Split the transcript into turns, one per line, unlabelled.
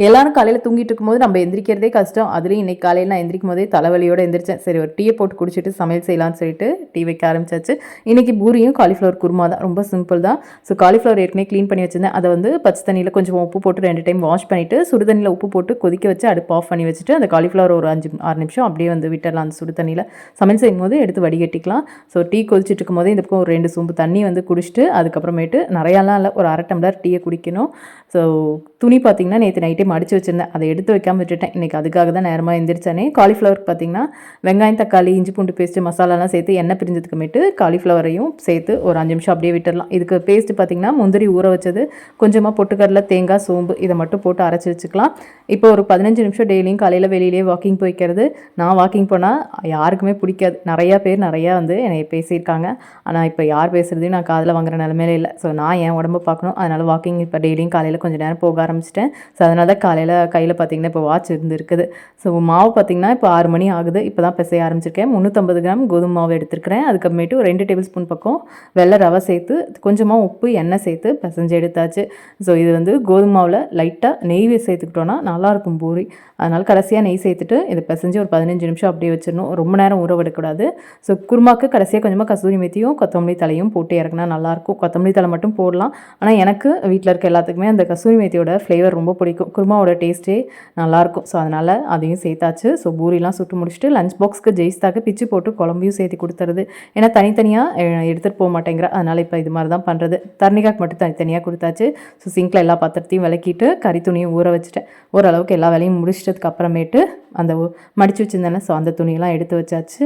எல்லாரும் காலையில் தூங்கிட்டு இருக்கும்போது நம்ம எந்திரிக்கிறதே கஷ்டம். அதுலேயும் இன்றைக்கி காலையில் நான் எந்திரிக்கும் போதே தலைவலியோடு எந்திரிச்சேன். சரி ஒரு டீயை போட்டு குடிச்சிட்டு சமையல் செய்யலான்னு சொல்லிட்டு டீ வைக்க ஆரம்பிச்சாச்சு. இன்றைக்கி பூரியும் காலிஃப்ளவர் குருமா தான், ரொம்ப சிம்பிள் தான். ஸோ காலிஃப்ளவர் ஏற்கனவே க்ளீன் பண்ணி வச்சுருந்தேன். அதை வந்து பச்சை தண்ணியில் கொஞ்சம் உப்பு போட்டு 2 டைம் வாஷ் பண்ணிவிட்டு சுடு தண்ணியில் உப்பு போட்டு கொதிக்க வச்சு அடுப்பு ஆஃப் பண்ணி வச்சுட்டு அந்த காலிஃப்ளவர் ஒரு 5-6 நிமிஷம் அப்படியே வந்து விட்டுடலாம் அந்த சுடு தண்ணியில். சமையல் செய்யும் போது எடுத்து வடிகட்டிக்கலாம். ஸோ டீ கொதிச்சிட்டு இருக்கும் போதே இந்த பக்கம் ஒரு 2 சொம்பு தண்ணி வந்து குடிச்சிட்டு அதுக்கப்புறமேட்டு நிறையாலாம் இல்லை, ஒரு 1/2 டம்ளர் டீயை குடிக்கணும். ஸோ துணி பார்த்திங்கன்னா நேற்று நைட்டே மடித்து வச்சுருந்தேன், அதை எடுத்து வைக்காமல் விட்டுட்டேன். இன்றைக்கி அதுக்காக தான் நேரமாக எந்திரிச்சானே. காலிஃப்ளவருக்கு பார்த்திங்கன்னா வெங்காயம் தக்காளி இஞ்சி பூண்டு பேஸ்ட்டு மசாலாலாம் சேர்த்து எண்ணெய் பிரிஞ்சதுக்குமேட்டு காலிஃப்ளவரையும் சேர்த்து ஒரு 5 நிமிஷம் அப்படியே விட்டுடலாம். இதுக்கு பேஸ்ட்டு பார்த்திங்கன்னா முந்திரி ஊற வச்சது, கொஞ்சமாக பொட்டுக்கடலை, தேங்காய், சோம்பு இதை மட்டும் போட்டு அரைச்சி வச்சுக்கலாம். இப்போ ஒரு 15 நிமிஷம் டெய்லியும் காலையில் வெளியிலேயே வாக்கிங் போய்க்கிறது. நான் வாக்கிங் போனால் யாருக்குமே பிடிக்காது. நிறையா வந்து என்னை பேசியிருக்காங்க. ஆனால் இப்போ யார் பேசுகிறதையும் நான் காதில் வாங்குற நிலமையில இல்லை. ஸோ நான் என் உடம்பு பார்க்கணும். அதனால் வாக்கிங் இப்போ டெய்லியும் காலையில் கொஞ்சம் நேரம் போக ஆரம்பிச்சிட்டேன். ஸோ அதனால தான் காலையில் கையில் பார்த்திங்கன்னா இப்போ வாட்ச் இருந்துருக்குது. ஸோ மாவு பார்த்திங்கன்னா இப்போ 6 மணி ஆகுது. இப்போ தான் பிசைய ஆரம்பிச்சிருக்கேன். 350 கிராம் கோதுமை மாவு எடுத்துருக்கிறேன். அதுக்கப்புறமேட்டு ஒரு 2 டேபிள் ஸ்பூன் பக்கம் வெள்ளை ரவை சேர்த்து கொஞ்சமாக உப்பு எண்ணெய் சேர்த்து பிசைஞ்சு எடுத்தாச்சு. ஸோ இது வந்து கோதுமை மாவில் லைட்டாக நெய் சேர்த்துக்கிட்டோன்னா நல்லாயிருக்கும் பூரி. அதனால் கடைசியாக நெய் சேர்த்துட்டு இதை பிசைஞ்சு ஒரு 15 நிமிஷம் அப்படியே வச்சிடணும். ரொம்ப நேரம் ஊற விடக்கூடாது. ஸோ குருமாக்கு கடைசியாக கொஞ்சமாக கசூரி மெத்தியும் கொத்தமல்லி தலையும் போட்டு இறக்குனா நல்லாயிருக்கும். கொத்தமல்லி தலை மட்டும் போடலாம். ஆனால் எனக்கு வீட்டில் இருக்க எல்லாத்துக்குமே அந்த கசூரி மெத்தியோட ஃப்ளேவர் ரொம்ப பிடிக்கும். குருமாவோட டேஸ்ட்டே நல்லாயிருக்கும். ஸோ அதனால் அதையும் சேர்த்தாச்சு. ஸோ பூரிலாம் சுட்டு முடிச்சுட்டு லஞ்ச் பாக்ஸ்க்கு ஜெயிஸ்தாக்கு பிச்சு போட்டு குழம்பையும் சேர்த்து கொடுத்துறது. ஏன்னா தனித்தனியாக எடுத்துகிட்டு போக மாட்டேங்கிற, அதனால் இப்போ இது மாதிரி தான் பண்ணுறது. தர்ணிகாக்கு மட்டும் தனித்தனியாக கொடுத்தாச்சு. ஸோ சிங்கில் எல்லா பாத்திரத்தையும் விளக்கிட்டு கறி துணியும் ஊற வச்சுட்டேன். ஓரளவுக்கு எல்லா வேலையும் முடிச்சிட்டதுக்கு அப்புறமேட்டு அந்த மடித்து வச்சுருந்தேன்னா ஸோ அந்த துணியெல்லாம் எடுத்து வச்சாச்சு.